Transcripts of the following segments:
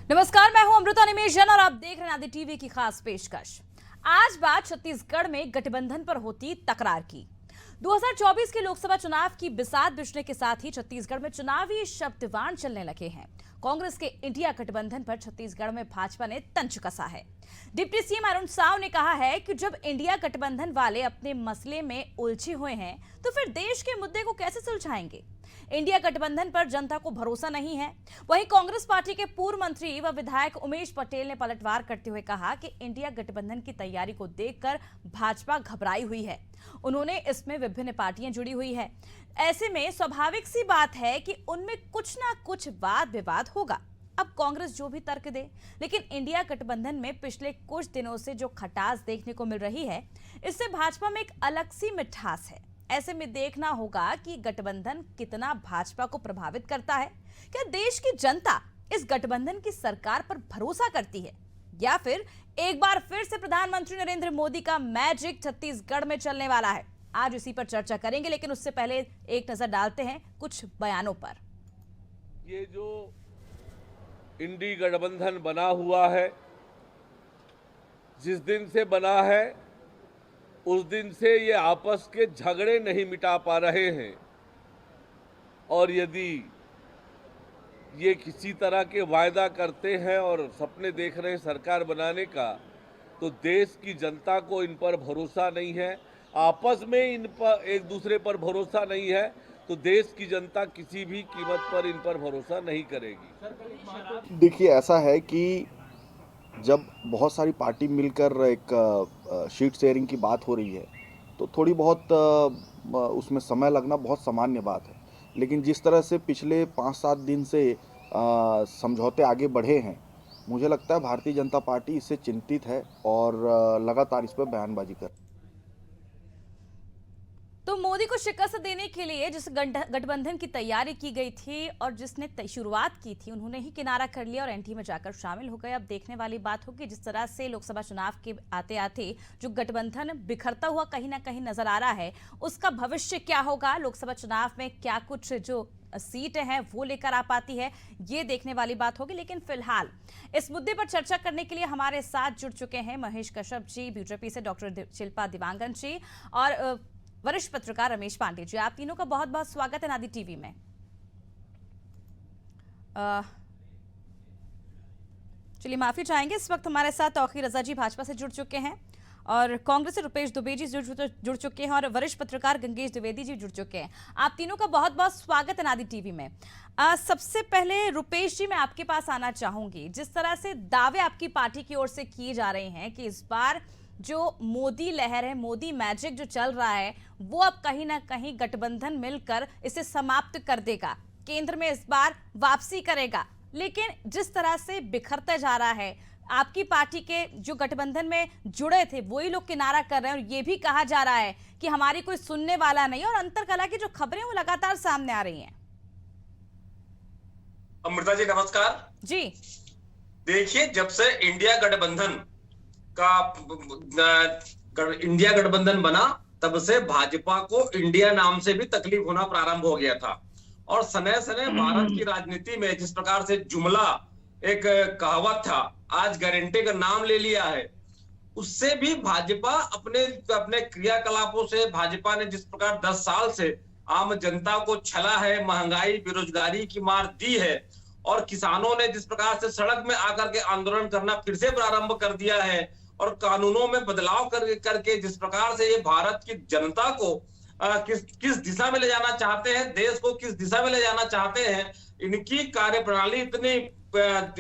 नमस्कार, मैं हूं अमृता निमेशन और आप देख रहे हैं आदि टीवी की खास पेशकश। आज बात छत्तीसगढ़ में गठबंधन पर होती तकरार की। 2024 के लोकसभा चुनाव की बिसात बिछने के साथ ही छत्तीसगढ़ में चुनावी शब्दवान चलने लगे हैं। कांग्रेस के इंडिया गठबंधन पर छत्तीसगढ़ में भाजपा ने तंज कसा है। डिप्टी सीएम अरुण साव ने कहा है कि जब इंडिया गठबंधन वाले अपने मसले में उलझे हुए हैं तो फिर देश के मुद्दे को कैसे सुलझाएंगे। इंडिया गठबंधन पर जनता को भरोसा नहीं है। वहीं कांग्रेस पार्टी के पूर्व मंत्री व विधायक उमेश पटेल ने पलटवार करते हुए कहा कि इंडिया गठबंधन की तैयारी को देखकर भाजपा घबराई हुई है। उन्होंने इसमें विभिन्न पार्टियां जुड़ी हुई है, ऐसे में स्वाभाविक सी बात है कि उनमें कुछ ना कुछ वाद विवाद होगा। अब कांग्रेस जो भी तर्क दे, लेकिन इंडिया गठबंधन में पिछले कुछ दिनों से जो खटास देखने को मिल रही है, इससे भाजपा में एक अलग सी मिठास है। ऐसे में देखना होगा कि गठबंधन कितना भाजपा को प्रभावित करता है। क्या देश की जनता इस गठबंधन की सरकार पर भरोसा करती है, या फिर एक बार फिर से प्रधानमंत्री नरेंद्र मोदी का मैजिक छत्तीसगढ़ में चलने वाला है। आज इसी पर चर्चा करेंगे, लेकिन उससे पहले एक नजर डालते हैं कुछ बयानों पर। ये जो इंडी गठबंधन बना हुआ है, जिस दिन से बना है उस दिन से ये आपस के झगड़े नहीं मिटा पा रहे हैं, और यदि ये किसी तरह के वायदा करते हैं और सपने देख रहे हैं सरकार बनाने का, तो देश की जनता को इन पर भरोसा नहीं है, आपस में इन पर एक दूसरे पर भरोसा नहीं है, तो देश की जनता किसी भी कीमत पर इन पर भरोसा नहीं करेगी। देखिए, ऐसा है कि जब बहुत सारी पार्टी मिलकर एक शीट शेयरिंग की बात हो रही है तो थोड़ी बहुत उसमें समय लगना बहुत सामान्य बात है। लेकिन जिस तरह से पिछले 5-7 दिन से समझौते आगे बढ़े हैं, मुझे लगता है भारतीय जनता पार्टी इससे चिंतित है और लगातार इस पर बयानबाजी कर। तो मोदी को शिकस्त देने के लिए जिस गठबंधन की तैयारी की गई थी और जिसने शुरुआत की थी, उन्होंने ही किनारा कर लिया और एनडीए में जाकर शामिल हो गए। अब देखने वाली बात होगी, जिस तरह से लोकसभा चुनाव के आते आते जो गठबंधन बिखरता हुआ कहीं ना कहीं नजर आ रहा है, उसका भविष्य क्या होगा। लोकसभा चुनाव में क्या कुछ जो सीट है वो लेकर आ पाती है, ये देखने वाली बात होगी। लेकिन फिलहाल इस मुद्दे पर चर्चा करने के लिए हमारे साथ जुड़ चुके हैं महेश कश्यप जी, बीजेपी से डॉक्टर शिल्पा दिवांगन जी और वरिष्ठ पत्रकार रमेश पांडे जी। आप तीनों का बहुत बहुत स्वागत है नादी टीवी में। चलिए, माफी चाहेंगे, इस वक्त हमारे साथ तौकीर रजा जी भाजपा से जुड़ चुके हैं और कांग्रेस से रुपेश दुबे जी जुड़ चुके हैं और वरिष्ठ पत्रकार गंगेश द्विवेदी जी जुड़ चुके हैं। आप तीनों का बहुत बहुत स्वागत है नादी टीवी में। सबसे पहले रुपेश जी, मैं आपके पास आना चाहूंगी। जिस तरह से दावे आपकी पार्टी की ओर से किए जा रहे हैं कि इस बार जो मोदी लहर है, मोदी मैजिक जो चल रहा है, वो अब कहीं ना कहीं गठबंधन मिलकर इसे समाप्त कर देगा, केंद्र में इस बार वापसी करेगा। लेकिन जिस तरह से बिखरता जा रहा है, आपकी पार्टी के जो गठबंधन में जुड़े थे वही लोग किनारा कर रहे हैं और ये भी कहा जा रहा है कि हमारी कोई सुनने वाला नहीं, और अंतरकला की जो खबरें वो लगातार सामने आ रही हैं। अमृता जी नमस्कार जी, देखिए, जब से इंडिया गठबंधन इंडिया गठबंधन बना, तब से भाजपा को इंडिया नाम से भी तकलीफ होना प्रारंभ हो गया था। और सने सने भारत की राजनीति में जिस प्रकार से जुमला एक कहावत था, आज गारंटी का नाम ले लिया है, उससे भी भाजपा अपने अपने क्रियाकलापों से, भाजपा ने जिस प्रकार 10 साल से आम जनता को छला है, महंगाई बेरोजगारी की मार दी है, और किसानों ने जिस प्रकार से सड़क में आकर के आंदोलन करना फिर से प्रारंभ कर दिया है, और कानूनों में बदलाव करके जिस प्रकार से ये भारत की जनता को किस दिशा में ले जाना चाहते हैं, देश को किस दिशा में ले जाना चाहते हैं, इनकी कार्यप्रणाली इतनी,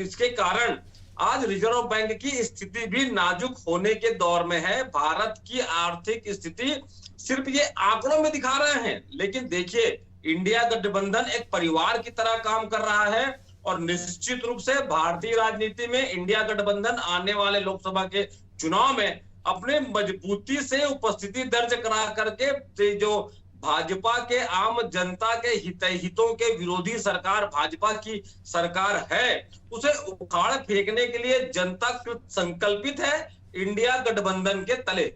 इसके कारण आज रिजर्व बैंक की स्थिति भी नाजुक होने के दौर में है। भारत की आर्थिक स्थिति सिर्फ ये आंकड़ों में दिखा रहे हैं, लेकिन देखिए, इंडिया गठबंधन एक परिवार की तरह काम कर रहा है, और निश्चित रूप से भारतीय राजनीति में इंडिया गठबंधन आने वाले लोकसभा के चुनाव में अपने मजबूती से उपस्थिति दर्ज करा करके जो भाजपा के आम जनता के हितों के विरोधी सरकार भाजपा की सरकार है, उसे उखाड़ फेंकने के लिए जनता संकल्पित है इंडिया गठबंधन के तले।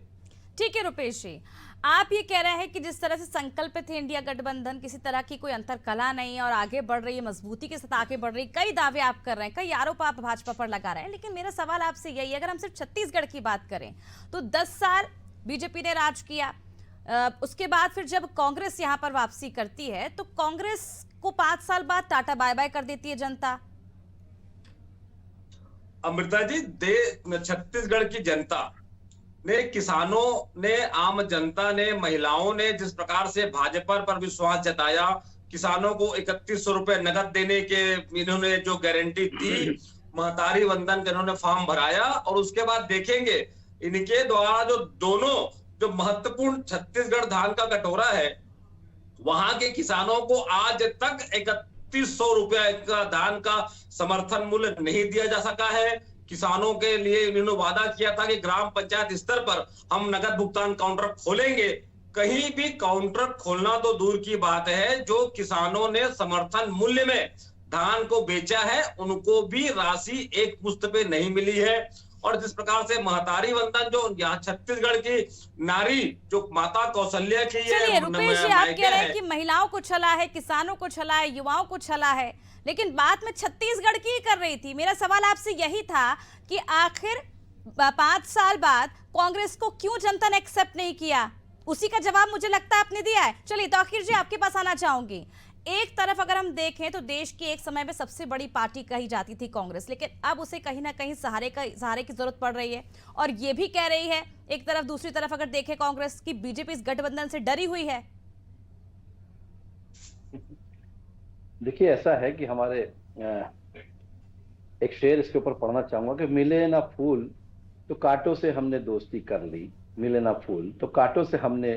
ठीक है रुपेश जी, आप ये कह रहे हैं कि जिस तरह से संकल्पित है इंडिया गठबंधन, किसी तरह की कोई अंतर कला नहीं है और आगे बढ़ रही है, मजबूती के साथ आगे बढ़ रही है। कई दावे आप कर रहे हैं, कई आरोप आप भाजपा पर लगा रहे हैं, लेकिन मेरा सवाल आपसे यही है, अगर हम सिर्फ छत्तीसगढ़ की बात करें तो 10 साल बीजेपी ने राज किया, उसके बाद फिर जब कांग्रेस यहाँ पर वापसी करती है तो कांग्रेस को 5 साल बाद टाटा बाय बाय कर देती है जनता। अमृता जी, छत्तीसगढ़ की जनता ने, किसानों ने, आम जनता ने, महिलाओं ने जिस प्रकार से भाजपा पर विश्वास जताया, किसानों को 3100 रुपए नगद देने के इन्होंने जो गारंटी दी, महतारी वंदन का इन्होंने फॉर्म भराया, और उसके बाद देखेंगे इनके द्वारा जो महत्वपूर्ण छत्तीसगढ़ धान का कटोरा है, वहां के किसानों को आज तक 3100 रुपए का धान का समर्थन मूल्य नहीं दिया जा सका है। किसानों के लिए इन्होंने वादा किया था कि ग्राम पंचायत स्तर पर हम नगद भुगतान काउंटर खोलेंगे, कहीं भी काउंटर खोलना तो दूर की बात है, जो किसानों ने समर्थन मूल्य में धान को बेचा है उनको भी राशि एक मुश्त पे नहीं मिली है। और जिस प्रकार से महतारी वंदन जो यहाँ छत्तीसगढ़ की नारी जो माता कौशल्या की, चलिए रुपेश जी, आप कह रहे हैं कि महिलाओं को छला है, किसानों को छला है, युवाओं को छला है, लेकिन बात में छत्तीसगढ़ की कर रही थी। मेरा सवाल आपसे यही था कि आखिर 5 साल बाद कांग्रेस को क्यों जनता ने एक्सेप्ट नहीं किया, उसी का जवाब मुझे लगता है आपने दिया है। चलिए तौकीर जी, आपके पास आना चाहूंगी। एक तरफ अगर हम देखें तो देश की एक समय में सबसे बड़ी पार्टी कही जाती थी कांग्रेस, लेकिन अब उसे कहीं ना कहीं सहारे की जरूरत पड़ रही है, और ये भी कह रही है एक तरफ, दूसरी तरफ अगर देखें कांग्रेस की, बीजेपी इस गठबंधन से डरी हुई है। देखिए, ऐसा है कि हमारे एक शेर इसके ऊपर पढ़ना चाहूंगा कि मिले ना फूल तो कांटों से हमने दोस्ती कर ली, मिले ना फूल तो कांटों से हमने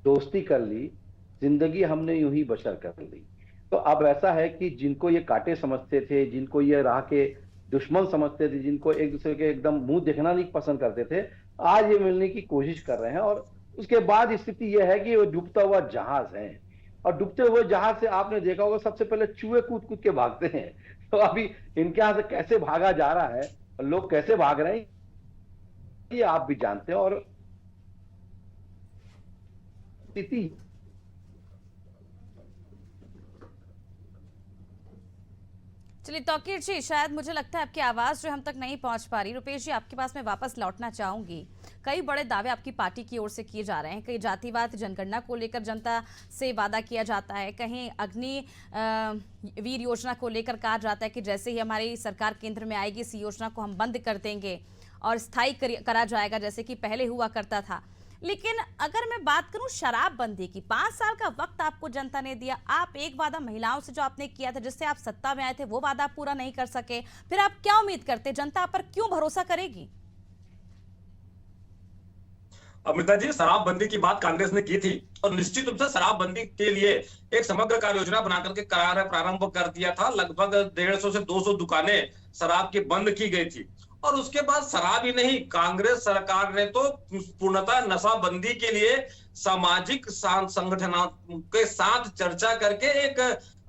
दोस्ती कर ली, जिंदगी हमने यूं ही बशर कर ली। तो अब ऐसा है कि जिनको ये कांटे समझते थे, जिनको ये राह के दुश्मन समझते थे, जिनको एक दूसरे के एकदम मुंह देखना नहीं पसंद करते थे, आज ये मिलने की कोशिश कर रहे हैं। और उसके बाद स्थिति यह है कि वो डूबता हुआ जहाज है, और डूबते हुए जहाज से आपने देखा होगा सबसे पहले चूहे कूद कूद के भागते हैं। तो अभी इनके यहां से कैसे भागा जा रहा है, लोग कैसे भाग रहे हैं, ये आप भी जानते हैं। और स्थिति चलिए तौकीर जी, शायद मुझे लगता है आपकी आवाज़ जो हम तक नहीं पहुंच पा रही। रुपेश जी, आपके पास मैं वापस लौटना चाहूंगी। कई बड़े दावे आपकी पार्टी की ओर से किए जा रहे हैं, कई जातिवाद जनगणना को लेकर जनता से वादा किया जाता है, कहीं अग्निवीर योजना को लेकर कहा जाता है कि जैसे ही हमारी सरकार केंद्र में आएगी इस योजना को हम बंद कर देंगे और स्थायी करा जाएगा जैसे कि पहले हुआ करता था। लेकिन अगर मैं बात करूं शराबबंदी की, 5 साल का वक्त आपको जनता ने दिया, आप एक वादा महिलाओं से जो आपने किया था, जिससे आप सत्ता में आए थे, वो वादा आप पूरा नहीं कर सके, फिर आप क्या उम्मीद करते, जनता पर क्यों भरोसा करेगी? अमृता जी, शराबबंदी की बात कांग्रेस ने की थी, और निश्चित रूप से शराबबंदी के लिए एक समग्र कार्य योजना बनाकर के प्रारंभ कर दिया था। लगभग 150 से 200 दुकानें शराब की बंद की गई थी, और उसके बाद शराब ही नहीं, कांग्रेस सरकार ने तो पूर्णतः नशाबंदी के लिए सामाजिक संगठनों के साथ चर्चा करके एक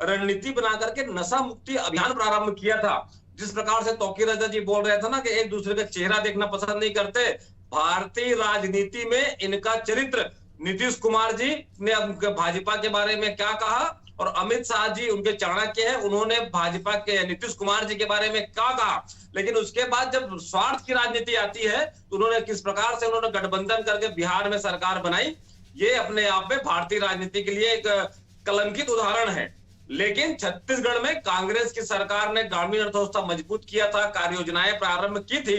रणनीति बना करके नशा मुक्ति अभियान प्रारंभ किया था। जिस प्रकार से तौकीर रजा जी बोल रहे थे ना कि एक दूसरे का चेहरा देखना पसंद नहीं करते, भारतीय राजनीति में इनका चरित्र, नीतीश कुमार जी ने भाजपा के बारे में क्या कहा, और अमित शाह जी उनके चाणक्य हैं, उन्होंने भाजपा के नीतीश कुमार जी के बारे में क्या कहा। लेकिन उसके बाद जब स्वार्थ की राजनीति आती है तो उन्होंने किस प्रकार से उन्होंने गठबंधन करके बिहार में सरकार बनाई, ये अपने आप में भारतीय राजनीति के लिए एक कलंकित उदाहरण है। लेकिन छत्तीसगढ़ में कांग्रेस की सरकार ने ग्रामीण अर्थव्यवस्था मजबूत किया था, कार्य योजनाएं प्रारंभ की थी।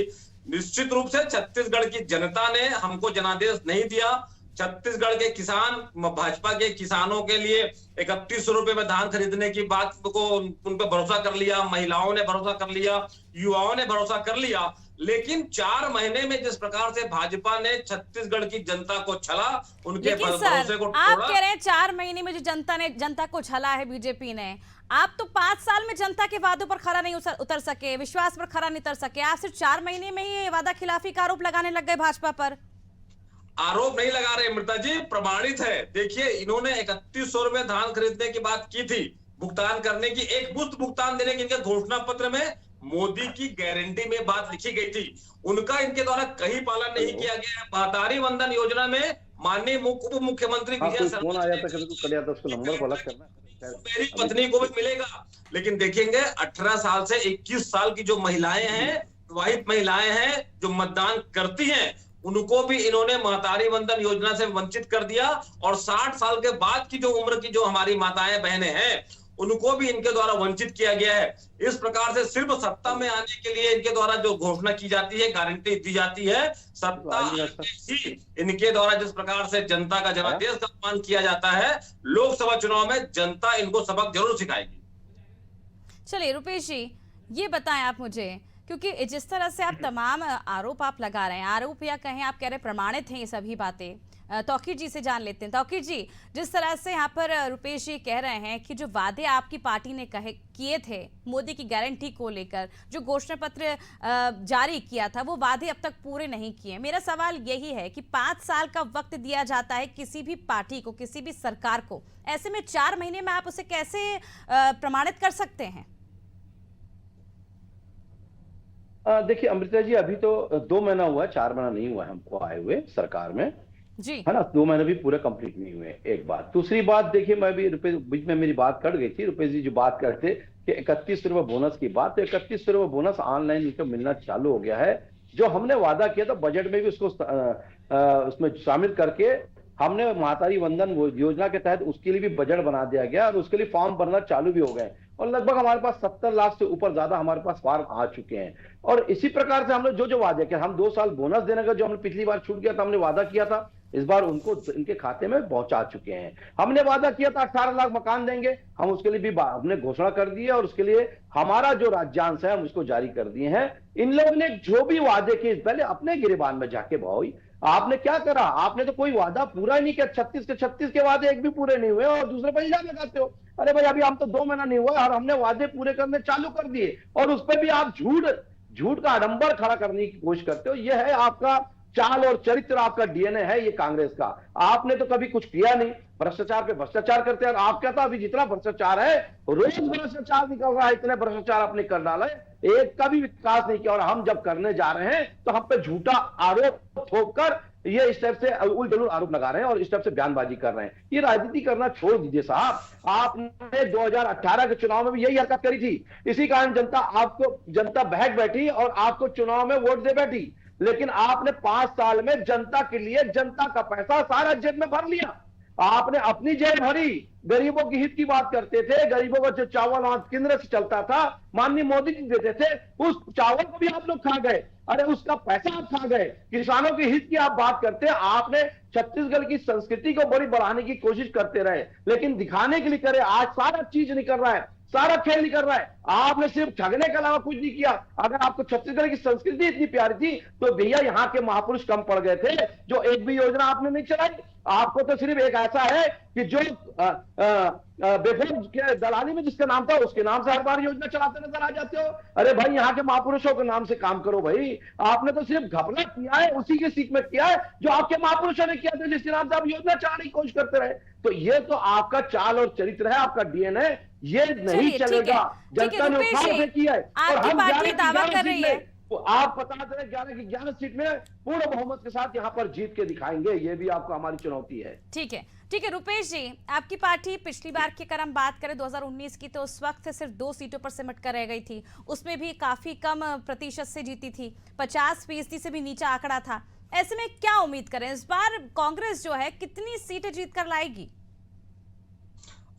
निश्चित रूप से छत्तीसगढ़ की जनता ने हमको जनादेश नहीं दिया। छत्तीसगढ़ के किसान, भाजपा के किसानों के लिए 3100 रुपए में धान खरीदने की बात को उन पर भरोसा कर लिया, महिलाओं ने भरोसा कर लिया, युवाओं ने भरोसा कर लिया। लेकिन 4 महीने में जिस प्रकार से भाजपा ने छत्तीसगढ़ की जनता को छला, उनके भरोसे को तोड़ा। आप कह रहे हैं 4 महीने में जो जनता को छला है बीजेपी ने, आप तो 5 साल में जनता के वादों पर खरा नहीं उतर सके, विश्वास पर खरा नहीं उतर सके, आप सिर्फ 4 महीने में ही वादा खिलाफी का आरोप लगाने लग गए भाजपा पर। आरोप नहीं लगा रहे अमृता जी, प्रमाणित है। देखिए, इन्होंने 3100 रुपए धान खरीदने की बात की थी, भुगतान करने की, एक मुश्त भुगतान देने की इनके घोषणा पत्र में मोदी की गारंटी में बात लिखी गई थी, उनका इनके द्वारा कहीं पालन नहीं किया गया है। महतारी वंदन योजना में माननीय उप मुख्यमंत्री विजय फोन आ जाता कभी तो कट जाता, उसको नंबर को अलग करना, मेरी पत्नी को भी मिलेगा। लेकिन देखेंगे 18 साल से 21 साल की जो महिलाएं हैं, विवाहित महिलाएं हैं जो मतदान करती हैं, उनको भी इन्होंने महतारी वंदन योजना से वंचित कर दिया। और 60 साल के बाद की जो उम्र की जो हमारी माताएं बहनें हैं, उनको भी इनके द्वारा वंचित किया गया है। इस प्रकार से सिर्फ सत्ता में आने के लिए इनके द्वारा जो घोषणा की जाती है, गारंटी दी जाती है, सत्ता ही इनके द्वारा जिस प्रकार से जनता का जनादेश का अपमान किया जाता है, लोकसभा चुनाव में जनता इनको सबक जरूर सिखाएगी। चलिए रुपेश जी, ये बताएं आप मुझे, क्योंकि जिस तरह से आप तमाम आरोप आप लगा रहे हैं, आरोप या कहें आप कह रहे प्रमाणित हैं ये सभी बातें, तौकीर जी से जान लेते हैं। तौकीर जी, जिस तरह से यहाँ पर रुपेश जी कह रहे हैं कि जो वादे आपकी पार्टी ने किए थे मोदी की गारंटी को लेकर, जो घोषणा पत्र जारी किया था, वो वादे अब तक पूरे नहीं किए। मेरा सवाल यही है कि 5 साल का वक्त दिया जाता है किसी भी पार्टी को, किसी भी सरकार को, ऐसे में 4 महीने में आप उसे कैसे प्रमाणित कर सकते हैं? देखिए अमृता जी, अभी तो 2 महीना हुआ है, 4 महीना नहीं हुआ है हमको आए हुए सरकार में जी, है ना। 2 महीने भी पूरे कंप्लीट नहीं हुए, एक बात। दूसरी बात देखिए, मैं भी बीच में मेरी बात कट गई थी, रुपेश जी जो बात करते कि 31 रुपए बोनस की बात, तो 31 रुपए बोनस ऑनलाइन इनको मिलना चालू हो गया है। जो हमने वादा किया था बजट में भी उसको उसमें शामिल करके हमने महतारी वंदन योजना के तहत उसके लिए भी बजट बना दिया गया और उसके लिए फॉर्म भरना चालू भी हो गए और लगभग हमारे पास 70 लाख से ऊपर ज्यादा हमारे पास फॉर्म आ चुके हैं। और इसी प्रकार से हम लोग जो वादे किया, हम 2 साल बोनस देने का जो हमने पिछली बार छूट गया था, हमने वादा किया था, इस बार उनको इनके खाते में पहुंचा चुके हैं। हमने वादा किया था 18 लाख मकान देंगे, हम उसके लिए भी हमने घोषणा कर दी है और उसके लिए हमारा जो राज्यांश है हम उसको जारी कर दिए हैं। इन लोगों ने जो भी वादे किए, पहले अपने गिरेबान में जाके भाई आपने क्या करा, आपने तो कोई वादा पूरा ही नहीं किया। 36 के वादे एक भी पूरे नहीं हुए और दूसरे पर इल्जाम लगाते हो। अरे भाई अभी हम तो 2 महीना नहीं हुआ और हमने वादे पूरे करने चालू कर दिए और उस पर भी आप झूठ का आडंबर खड़ा करने की कोशिश करते हो। यह है आपका चाल और चरित्र, आपका डीएनए है ये कांग्रेस का। आपने तो कभी कुछ किया नहीं, भ्रष्टाचार पे भ्रष्टाचार करते हैं। आप क्या था, अभी जितना भ्रष्टाचार है रोज भ्रष्टाचार निकल रहा है, इतने भ्रष्टाचार आपने कर डाला है, एक का भी विकास नहीं किया। और हम जब करने जा रहे हैं तो हम पे झूठा आरोप थोपकर ये इस टाइप से उलझुल आरोप लगा रहे हैं और इस टाइप से बयानबाजी कर रहे हैं। ये राजनीति करना छोड़ दीजिए साहब। आपने 2018 के चुनाव में भी यही हरकत करी थी, इसी कारण जनता बहक बैठी और आपको चुनाव में वोट दे बैठी। लेकिन आपने 5 साल में जनता के लिए जनता का पैसा सारा जेब में भर लिया। आपने अपनी जेब भरी, गरीबों की हित की बात करते थे। गरीबों का जो चावल वहां केंद्र से चलता था, माननीय मोदी जी देते थे, उस चावल को भी आप लोग खा गए। अरे उसका पैसा आप खा गए। किसानों के हित की आप बात करते हैं। आपने छत्तीसगढ़ की संस्कृति को बड़ी बढ़ाने की कोशिश करते रहे, लेकिन दिखाने के लिए करे, आज सारा चीज निकल रहा है, सारा खेल निकल रहा है। आपने सिर्फ ठगने के अलावा कुछ नहीं किया। अगर आपको छत्तीसगढ़ की संस्कृति इतनी प्यारी थी तो भैया यहाँ के महापुरुष कम पड़ गए थे, जो एक भी योजना आपने नहीं चलाई। आपको तो सिर्फ एक ऐसा है कि जो बेफोन के दलाली में जिसका नाम था उसके नाम से हर बार योजना चलाते नजर आ जाते हो। अरे भाई यहाँ के महापुरुषों के नाम से काम करो भाई। आपने तो सिर्फ घपला किया है, उसी के सीख में किया है जो आपके महापुरुषों ने किया था, जिसके नाम से आप योजना चलाने की कोशिश करते रहे। तो ये तो आपका चाल और चरित्र है, आपका डीएनए। ये नहीं चलेगा। जनता ने उठा किया है और हम दावा कर रही है। तो आप बता दें 11 की 11 सीट में पूर्ण बहुमत के साथ यहाँ पर जीत के दिखाएंगे। ये भी आपको हमारी चुनौती है। ठीक है रुपेश जी, आपकी पार्टी पिछली बार की अगर हम बात करें 2019 की, तो उस वक्त सिर्फ 2 सीटों पर सिमट कर रह गई थी। उसमें भी काफी कम प्रतिशत से जीती थी, 50% से भी नीचा आंकड़ा था। ऐसे में क्या उम्मीद करें, इस बार कांग्रेस जो है कितनी सीटें जीत कर लाएगी?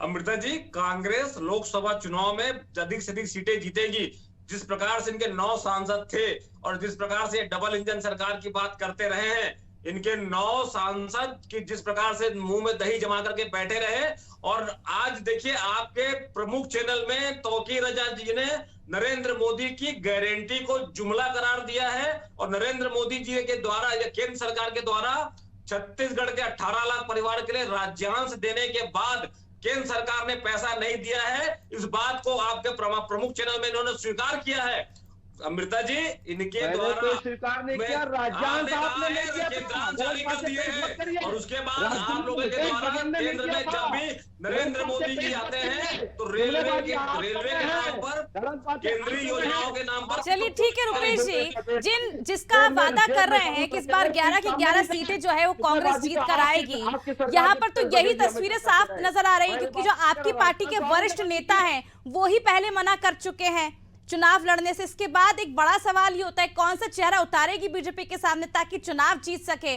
अमृता जी, कांग्रेस लोकसभा चुनाव में अधिक से अधिक सीटें जीतेगी। जिस प्रकार से इनके 9 सांसद थे और जिस प्रकार से डबल इंजन सरकार की बात करते रहे हैं, इनके 9 सांसद की जिस प्रकार से मुंह में दही जमा करके बैठे रहे। और आज देखिए आपके प्रमुख चैनल में तौकीर रजा जी ने नरेंद्र मोदी की गारंटी को जुमला करार दिया है और नरेंद्र मोदी जी के द्वारा या केंद्र सरकार के द्वारा छत्तीसगढ़ के 18 लाख परिवार के लिए राज्यांश देने के बाद केंद्र सरकार ने पैसा नहीं दिया है। इस बात को आपके प्रमुख चैनल में इन्होंने स्वीकार किया है। अमृता जी, इनके मैंने द्वारा तो स्वीकार नहीं किया, राजनाथ साहब ने नहीं किया था। ग्राम जारी कर दिए हैं, और उसके बाद आप लोगों के द्वारा केंद्र में जब भी नरेंद्र मोदी जी आते हैं तो रेलवे के नाम पर, केंद्रीय योजनाओं के नाम पर। चलिए ठीक है रुपेश जी, जिसका आप वादा कर रहे हैं कि इस बार 11 की 11 सीटें जो है वो कांग्रेस जीत कर आएगी, यहाँ पर तो यही तस्वीरें साफ नजर आ रही है, क्योंकि जो आपकी पार्टी के वरिष्ठ नेता हैं वो ही पहले मना कर चुके हैं चुनाव लड़ने से। इसके बाद एक बड़ा सवाल ये होता है, कौन सा चेहरा उतारेगी बीजेपी के सामने ताकि चुनाव जीत सके?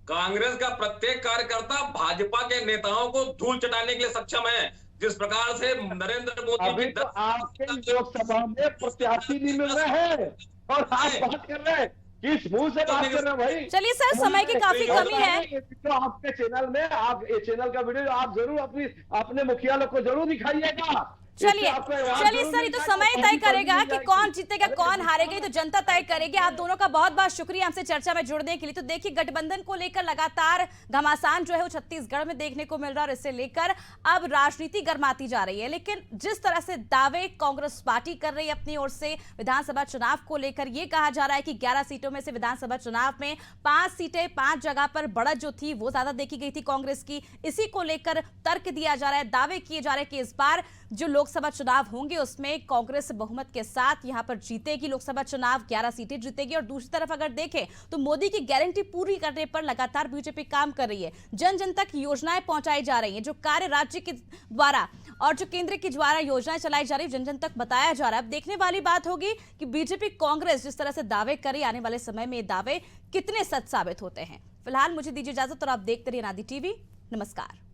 कांग्रेस का प्रत्येक कार्यकर्ता भाजपा के नेताओं को धूल चटाने के लिए सक्षम है। जिस प्रकार से नरेंद्र मोदी अभी की तो आपके लोकसभा में प्रत्याशी नहीं मिल रहे हैं और आप बात कर रहे हैं, किस मुंह से बात कर रहे हैं भाई? चलिए सर, समय की काफी कमी है। तो आपके चैनल में, आप ये चैनल का वीडियो आप जरूर अपने मुखिया लोग को जरूर दिखाइएगा। चलिए सर, ये तो समय तय करेगा कि कौन जीतेगा कौन हारेगा, ये तो जनता तय करेगी। आप दोनों का बहुत बहुत शुक्रिया हमसे चर्चा में जुड़ने के लिए। तो देखिए, गठबंधन को लेकर लगातार घमासान जो है वो छत्तीसगढ़ में देखने को मिल रहा है, और इससे लेकर अब राजनीति गर्माती जा रही है। लेकिन जिस तरह से दावे कांग्रेस पार्टी कर रही है अपनी ओर से विधानसभा चुनाव को लेकर, ये कहा जा रहा है कि 11 सीटों में से विधानसभा चुनाव में 5 सीटें, 5 जगह पर बढ़त जो थी वो ज्यादा देखी गई थी कांग्रेस की। इसी को लेकर तर्क दिया जा रहा है, दावे किए जा रहे हैं कि इस बार जो लोकसभा चुनाव होंगे उसमें कांग्रेस बहुमत के साथ यहां पर जीतेगी लोकसभा चुनाव, 11 सीटें जीतेगी। और दूसरी तरफ अगर देखें तो मोदी की गारंटी पूरी करने पर लगातार बीजेपी काम कर रही है, जन जन तक योजनाएं पहुंचाई जा रही हैं, जो कार्य राज्य के द्वारा और जो केंद्र के द्वारा योजनाएं चलाई जा रही है जन जन तक बताया जा रहा है। अब देखने वाली बात होगी कि बीजेपी कांग्रेस जिस तरह से दावे करे, आने वाले समय में ये दावे कितने सच साबित होते हैं। फिलहाल मुझे दीजिए इजाजत और आप देखते रहिए अनादि टीवी। नमस्कार।